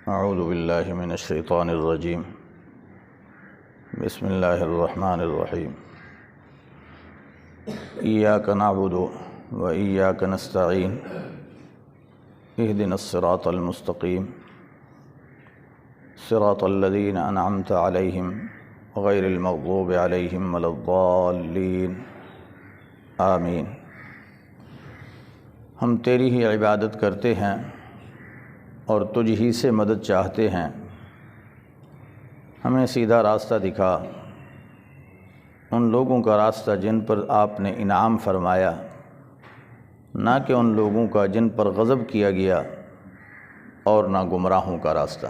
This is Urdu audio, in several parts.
اعوذ باللہ من الشیطان الرجیم بسم اللہ الرحمن الرحیم ایاک نعبد و ایاک نستعین اہدنا الصراط المستقیم صراط الذین انعمت علیہم غیر المغضوب علیہم ولا الضالین آمین۔ ہم تیری ہی عبادت کرتے ہیں اور تجھ ہی سے مدد چاہتے ہیں۔ ہمیں سیدھا راستہ دکھا، ان لوگوں کا راستہ جن پر آپ نے انعام فرمایا، نہ کہ ان لوگوں کا جن پر غضب کیا گیا، اور نہ گمراہوں کا راستہ۔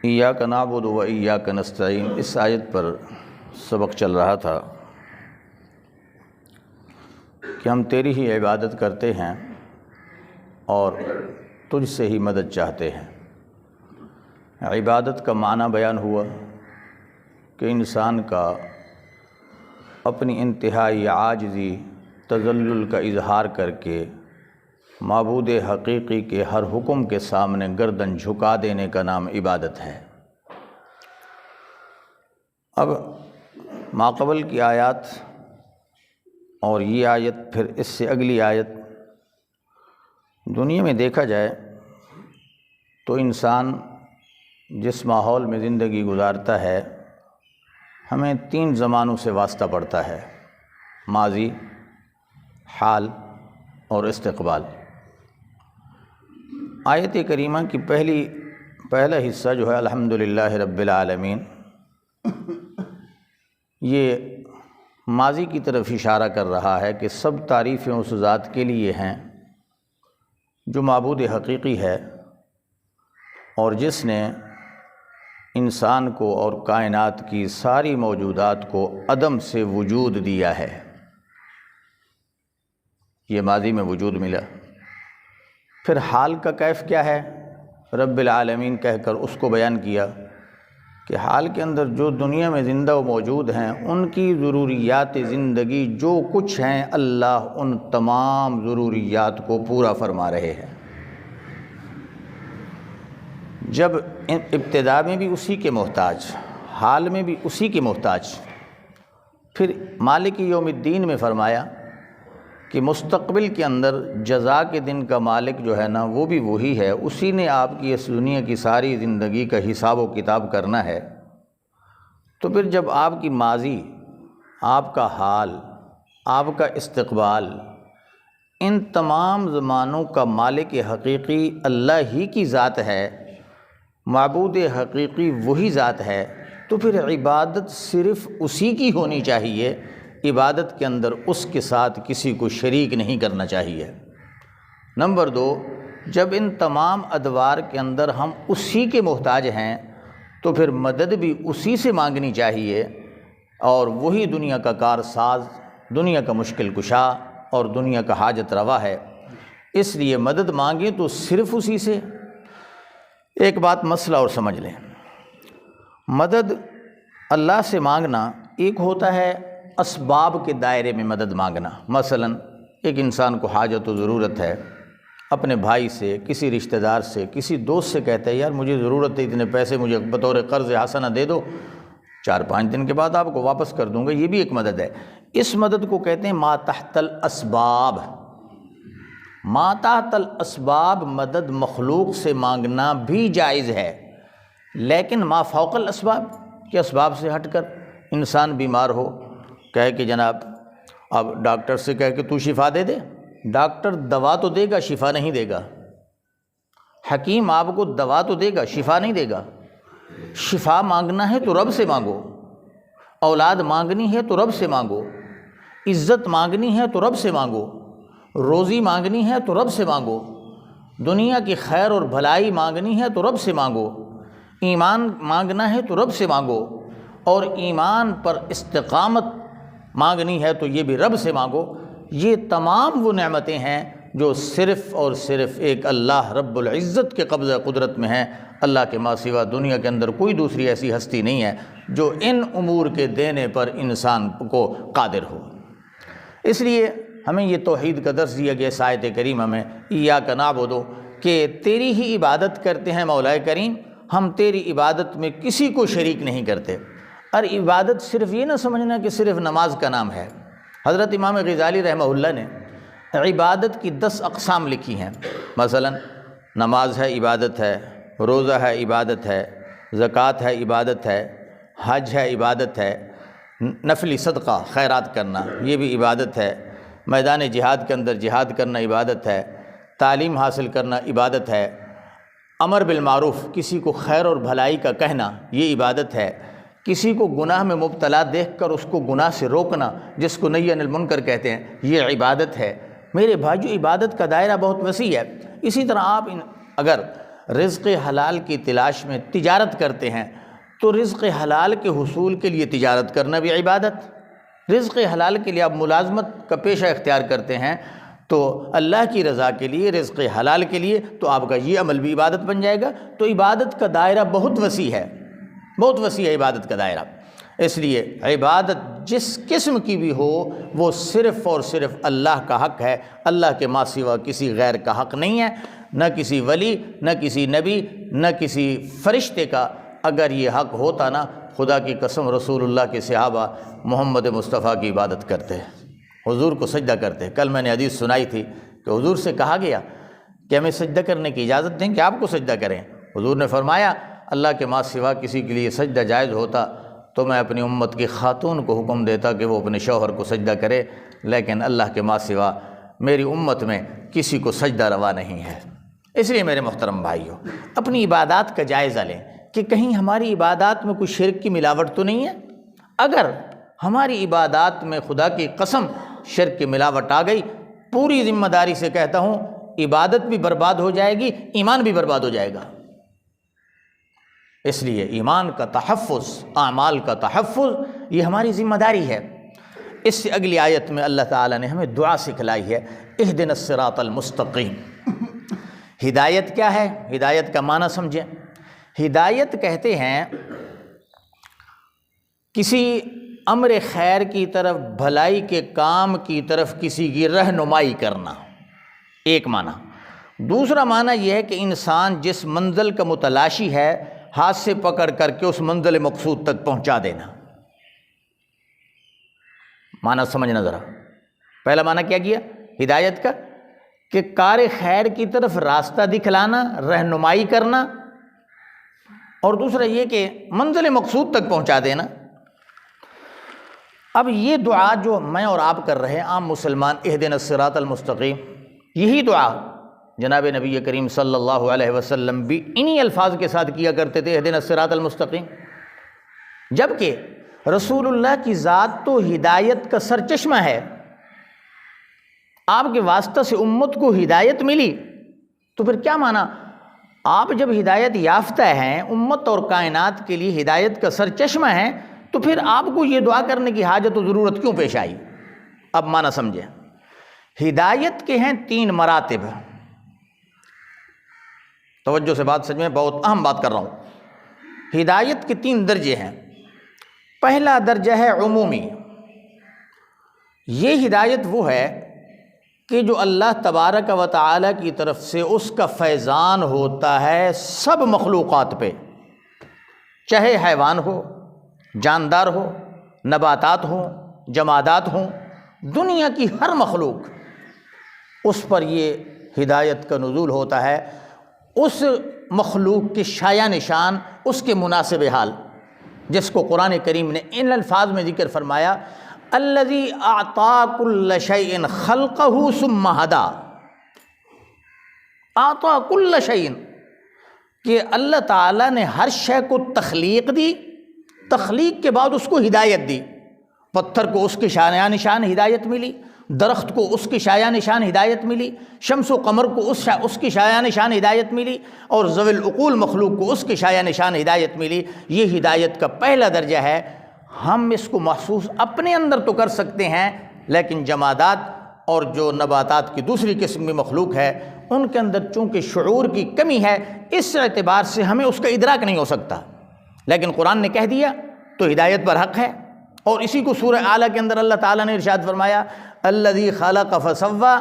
ایاک نعبد و ایاک نستعین، اس آیت پر سبق چل رہا تھا کہ ہم تیری ہی عبادت کرتے ہیں اور تجھ سے ہی مدد چاہتے ہیں۔ عبادت کا معنی بیان ہوا کہ انسان کا اپنی انتہائی عاجزی تذلل کا اظہار کر کے معبود حقیقی کے ہر حکم کے سامنے گردن جھکا دینے کا نام عبادت ہے۔ اب ماقبل کی آیات اور یہ آیت، پھر اس سے اگلی آیت، دنیا میں دیکھا جائے تو انسان جس ماحول میں زندگی گزارتا ہے، ہمیں 3 زمانوں سے واسطہ پڑتا ہے: ماضی، حال اور استقبال۔ آیت کریمہ کی پہلا حصہ جو ہے الحمدللہ رب العالمین، یہ ماضی کی طرف اشارہ کر رہا ہے کہ سب تعریفیں اس ذات کے لیے ہیں جو معبود حقیقی ہے اور جس نے انسان کو اور کائنات کی ساری موجودات کو عدم سے وجود دیا ہے۔ یہ ماضی میں وجود ملا۔ پھر حال کا کیف کیا ہے، رب العالمین کہہ کر اس کو بیان کیا کہ حال کے اندر جو دنیا میں زندہ و موجود ہیں، ان کی ضروریات زندگی جو کچھ ہیں، اللہ ان تمام ضروریات کو پورا فرما رہے ہیں۔ جب ابتدا میں بھی اسی کے محتاج، حال میں بھی اسی کے محتاج، پھر مالک یوم الدین میں فرمایا کہ مستقبل کے اندر جزا کے دن کا مالک جو ہے نا، وہ بھی وہی ہے، اسی نے آپ کی اس دنیا کی ساری زندگی کا حساب و کتاب کرنا ہے۔ تو پھر جب آپ کی ماضی، آپ کا حال، آپ کا استقبال، ان تمام زمانوں کا مالک حقیقی اللہ ہی کی ذات ہے، معبود حقیقی وہی ذات ہے، تو پھر عبادت صرف اسی کی ہونی چاہیے۔ عبادت کے اندر اس کے ساتھ کسی کو شریک نہیں کرنا چاہیے۔ نمبر 2، جب ان تمام ادوار کے اندر ہم اسی کے محتاج ہیں تو پھر مدد بھی اسی سے مانگنی چاہیے، اور وہی دنیا کا کار ساز، دنیا کا مشکل کشا اور دنیا کا حاجت روا ہے۔ اس لیے مدد مانگیں تو صرف اسی سے۔ ایک بات مسئلہ اور سمجھ لیں، مدد اللہ سے مانگنا ایک ہوتا ہے اسباب کے دائرے میں مدد مانگنا۔ مثلا ایک انسان کو حاجت و ضرورت ہے، اپنے بھائی سے، کسی رشتہ دار سے، کسی دوست سے کہتا ہے یار مجھے ضرورت ہے، اتنے پیسے مجھے بطور قرض حسنہ دے دو، 4-5 دن کے بعد آپ کو واپس کر دوں گا، یہ بھی ایک مدد ہے۔ اس مدد کو کہتے ہیں ما تحت الاسباب۔ ما تحت الاسباب مدد مخلوق سے مانگنا بھی جائز ہے، لیکن ما فوق الاسباب، کہ اسباب سے ہٹ کر انسان بیمار ہو، کہے کہ جناب اب ڈاکٹر سے کہے کہ تو شفا دے دے، ڈاکٹر دوا تو دے گا، شفا نہیں دے گا۔ حکیم آپ کو دوا تو دے گا، شفا نہیں دے گا۔ شفا مانگنا ہے تو رب سے مانگو، اولاد مانگنی ہے تو رب سے مانگو، عزت مانگنی ہے تو رب سے مانگو، روزی مانگنی ہے تو رب سے مانگو، دنیا کی خیر اور بھلائی مانگنی ہے تو رب سے مانگو، ایمان مانگنا ہے تو رب سے مانگو، اور ایمان پر استقامت مانگنی ہے تو یہ بھی رب سے مانگو۔ یہ تمام وہ نعمتیں ہیں جو صرف اور صرف ایک اللہ رب العزت کے قبضہ قدرت میں ہیں۔ اللہ کے ماں سوا دنیا کے اندر کوئی دوسری ایسی ہستی نہیں ہے جو ان امور کے دینے پر انسان کو قادر ہو۔ اس لیے ہمیں یہ توحید کا درس دیا گیا اس آیت کریمہ میں، ایاک نعبد، کہ تیری ہی عبادت کرتے ہیں مولا کریم، ہم تیری عبادت میں کسی کو شریک نہیں کرتے۔ اور عبادت صرف یہ نہ سمجھنا کہ صرف نماز کا نام ہے۔ حضرت امام غزالی رحمہ اللہ نے عبادت کی 10 اقسام لکھی ہیں۔ مثلا نماز ہے، عبادت ہے، روزہ ہے، عبادت ہے، زکوٰۃ ہے، عبادت ہے، حج ہے، عبادت ہے، نفلی صدقہ خیرات کرنا یہ بھی عبادت ہے، میدان جہاد کے اندر جہاد کرنا عبادت ہے، تعلیم حاصل کرنا عبادت ہے، امر بالمعروف کسی کو خیر اور بھلائی کا کہنا یہ عبادت ہے، کسی کو گناہ میں مبتلا دیکھ کر اس کو گناہ سے روکنا جس کو نہی عن المنکر کہتے ہیں یہ عبادت ہے۔ میرے بھائیو، عبادت کا دائرہ بہت وسیع ہے۔ اسی طرح آپ اگر رزق حلال کی تلاش میں تجارت کرتے ہیں تو رزق حلال کے حصول کے لیے تجارت کرنا بھی عبادت۔ رزق حلال کے لیے آپ ملازمت کا پیشہ اختیار کرتے ہیں تو اللہ کی رضا کے لیے، رزق حلال کے لیے، تو آپ کا یہ عمل بھی عبادت بن جائے گا۔ تو عبادت کا دائرہ بہت وسیع ہے، بہت وسیع ہے عبادت کا دائرہ۔ اس لیے عبادت جس قسم کی بھی ہو وہ صرف اور صرف اللہ کا حق ہے، اللہ کے ماں سوا کسی غیر کا حق نہیں ہے، نہ کسی ولی، نہ کسی نبی، نہ کسی فرشتے کا۔ اگر یہ حق ہوتا نا، خدا کی قسم رسول اللہ کے صحابہ محمد مصطفیٰ کی عبادت کرتے، حضور کو سجدہ کرتے۔ کل میں نے حدیث سنائی تھی کہ حضور سے کہا گیا کہ ہمیں سجدہ کرنے کی اجازت دیں کہ آپ کو سجدہ کریں۔ حضور نے فرمایا اللہ کے ماں سوا کسی کے لیے سجدہ جائز ہوتا تو میں اپنی امت کی خاتون کو حکم دیتا کہ وہ اپنے شوہر کو سجدہ کرے، لیکن اللہ کے ماں سوا میری امت میں کسی کو سجدہ روا نہیں ہے۔ اس لیے میرے محترم بھائیوں، اپنی عبادات کا جائزہ لیں کہ کہیں ہماری عبادات میں کوئی شرک کی ملاوٹ تو نہیں ہے۔ اگر ہماری عبادات میں خدا کی قسم شرک کی ملاوٹ آ گئی، پوری ذمہ داری سے کہتا ہوں عبادت بھی برباد ہو جائے گی، ایمان بھی برباد ہو جائے گا۔ اس لیے ایمان کا تحفظ، اعمال کا تحفظ یہ ہماری ذمہ داری ہے۔ اس سے اگلی آیت میں اللہ تعالیٰ نے ہمیں دعا سکھلائی ہے، اہدنا الصراط المستقیم۔ ہدایت کیا ہے؟ ہدایت کا معنی سمجھیں۔ ہدایت کہتے ہیں کسی امر خیر کی طرف، بھلائی کے کام کی طرف کسی کی رہنمائی کرنا، ایک معنی۔ دوسرا معنی یہ ہے کہ انسان جس منزل کا متلاشی ہے ہاتھ سے پکڑ کر کے اس منزل مقصود تک پہنچا دینا۔ معنی سمجھنا ذرا۔ پہلا معنی کیا کیا ہدایت کا؟ کہ کار خیر کی طرف راستہ دکھلانا، رہنمائی کرنا، اور دوسرا یہ کہ منزل مقصود تک پہنچا دینا۔ اب یہ دعا جو میں اور آپ کر رہے ہیں عام مسلمان، اہدنا الصراط المستقیم، یہی دعا جناب نبی کریم صلی اللہ علیہ وسلم بھی انہی الفاظ کے ساتھ کیا کرتے تھے، اہدنا الصراط المستقیم۔ جبکہ رسول اللہ کی ذات تو ہدایت کا سرچشمہ ہے، آپ کے واسطہ سے امت کو ہدایت ملی، تو پھر کیا مانا؟ آپ جب ہدایت یافتہ ہیں، امت اور کائنات کے لیے ہدایت کا سرچشمہ ہیں، تو پھر آپ کو یہ دعا کرنے کی حاجت و ضرورت کیوں پیش آئی؟ اب معنی سمجھیں۔ ہدایت کے ہیں 3 مراتب۔ توجہ سے بات سمجھیں، بہت اہم بات کر رہا ہوں۔ ہدایت کے 3 درجے ہیں۔ پہلا درجہ ہے عمومی۔ یہ ہدایت وہ ہے کہ جو اللہ تبارک و تعالی کی طرف سے اس کا فیضان ہوتا ہے سب مخلوقات پہ، چاہے حیوان ہو، جاندار ہو، نباتات ہوں، جمادات ہوں، دنیا کی ہر مخلوق، اس پر یہ ہدایت کا نزول ہوتا ہے، اس مخلوق کے شایع نشان، اس کے مناسب حال، جس کو قرآن کریم نے ان الفاظ میں ذکر فرمایا، الذی اعطا کل شیء خلقہ ثم ہدی۔ اعطا کل شیء، کہ اللہ تعالیٰ نے ہر شے کو تخلیق دی، تخلیق کے بعد اس کو ہدایت دی۔ پتھر کو اس کی شایع نشان ہدایت ملی، درخت کو اس کی شایع نشان ہدایت ملی، شمس و قمر کو اس کی شایع نشان ہدایت ملی، اور ذوی العقول مخلوق کو اس کی شایع نشان ہدایت ملی۔ یہ ہدایت کا پہلا درجہ ہے۔ ہم اس کو محسوس اپنے اندر تو کر سکتے ہیں، لیکن جمادات اور جو نباتات کی دوسری قسم کی مخلوق ہے ان کے اندر چونکہ شعور کی کمی ہے، اس اعتبار سے ہمیں اس کا ادراک نہیں ہو سکتا، لیکن قرآن نے کہہ دیا تو ہدایت پر حق ہے۔ اور اسی کو سورہ اعلیٰ کے اندر اللہ تعالیٰ نے ارشاد فرمایا، الذی خلق فسوی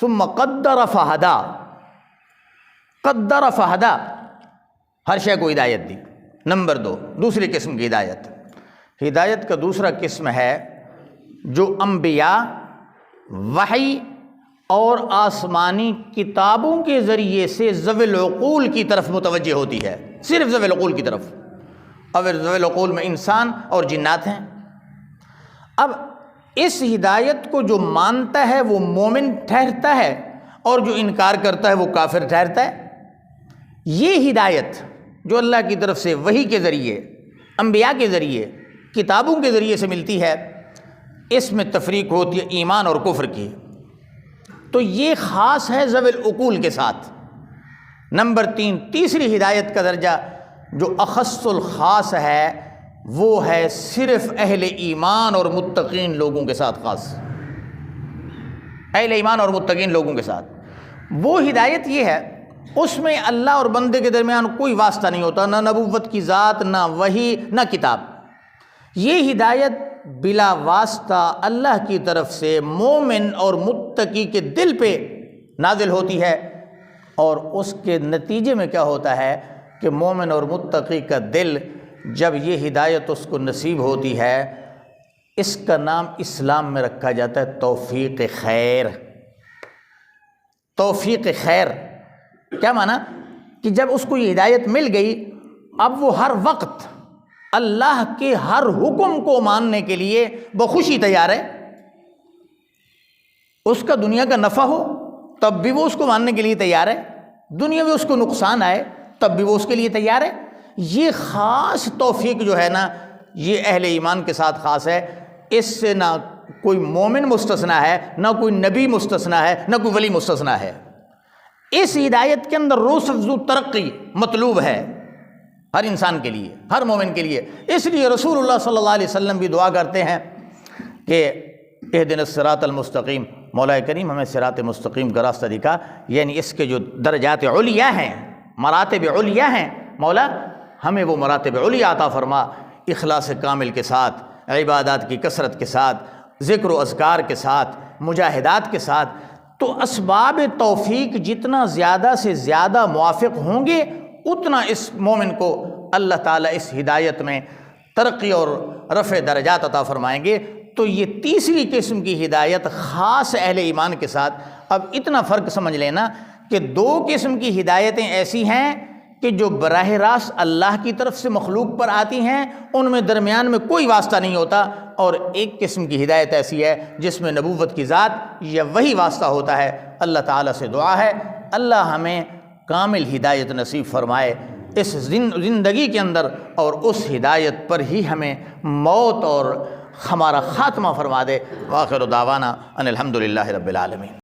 ثم قدر فہدی۔ قدر فہدا، ہر شے کو ہدایت دی۔ نمبر 2، دوسری قسم کی ہدایت کا دوسرا قسم ہے جو انبیاء، وحی اور آسمانی کتابوں کے ذریعے سے ذوی العقول کی طرف متوجہ ہوتی ہے، صرف ذوی العقول کی طرف۔ اور ذوی العقول میں انسان اور جنات ہیں۔ اب اس ہدایت کو جو مانتا ہے وہ مومن ٹھہرتا ہے، اور جو انکار کرتا ہے وہ کافر ٹھہرتا ہے۔ یہ ہدایت جو اللہ کی طرف سے وحی کے ذریعے، انبیاء کے ذریعے، کتابوں کے ذریعے سے ملتی ہے، اس میں تفریق ہوتی ہے ایمان اور کفر کی۔ تو یہ خاص ہے ذوی العقول کے ساتھ۔ نمبر 3، تیسری ہدایت کا درجہ جو اخص الخاص ہے، وہ ہے صرف اہل ایمان اور متقین لوگوں کے ساتھ خاص، اہل ایمان اور متقین لوگوں کے ساتھ۔ وہ ہدایت یہ ہے، اس میں اللہ اور بندے کے درمیان کوئی واسطہ نہیں ہوتا، نہ نبوت کی ذات، نہ وحی، نہ کتاب۔ یہ ہدایت بلا واسطہ اللہ کی طرف سے مومن اور متقی کے دل پہ نازل ہوتی ہے، اور اس کے نتیجے میں کیا ہوتا ہے کہ مومن اور متقی کا دل جب یہ ہدایت اس کو نصیب ہوتی ہے، اس کا نام اسلام میں رکھا جاتا ہے توفیق خیر۔ توفیق خیر کیا معنی؟ کہ جب اس کو یہ ہدایت مل گئی، اب وہ ہر وقت اللہ کے ہر حکم کو ماننے کے لیے بخوشی تیار ہے۔ اس کا دنیا کا نفع ہو تب بھی وہ اس کو ماننے کے لیے تیار ہے، دنیا میں اس کو نقصان آئے تب بھی وہ اس کے لیے تیار ہے۔ یہ خاص توفیق جو ہے نا، یہ اہل ایمان کے ساتھ خاص ہے۔ اس سے نہ کوئی مومن مستثنیٰ ہے، نہ کوئی نبی مستثنیٰ ہے، نہ کوئی ولی مستثنیٰ ہے۔ اس ہدایت کے اندر رسغ و ترقی مطلوب ہے ہر انسان کے لیے، ہر مومن کے لیے۔ اس لیے رسول اللہ صلی اللہ علیہ وسلم بھی دعا کرتے ہیں کہ اہدنا الصراط المستقیم، مولا کریم ہمیں صراط مستقیم کا راستہ دکھا۔ یعنی اس کے جو درجات علیہ ہیں، مراتب علیہ ہیں، مولا ہمیں وہ مراتب علیہ عطا فرما، اخلاص کامل کے ساتھ، عبادات کی کثرت کے ساتھ، ذکر و اذکار کے ساتھ، مجاہدات کے ساتھ۔ تو اسباب توفیق جتنا زیادہ سے زیادہ موافق ہوں گے، اتنا اس مومن کو اللہ تعالیٰ اس ہدایت میں ترقی اور رفع درجات عطا فرمائیں گے۔ تو یہ تیسری قسم کی ہدایت خاص اہل ایمان کے ساتھ۔ اب اتنا فرق سمجھ لینا کہ 2 قسم کی ہدایتیں ایسی ہیں کہ جو براہ راست اللہ کی طرف سے مخلوق پر آتی ہیں، ان میں درمیان میں کوئی واسطہ نہیں ہوتا، اور ایک قسم کی ہدایت ایسی ہے جس میں نبوت کی ذات یا وہی واسطہ ہوتا ہے۔ اللہ تعالیٰ سے دعا ہے اللہ ہمیں کامل ہدایت نصیب فرمائے اس زندگی کے اندر، اور اس ہدایت پر ہی ہمیں موت اور ہمارا خاتمہ فرما دے۔ وآخر دعوانا ان الحمد للہ رب العالمین۔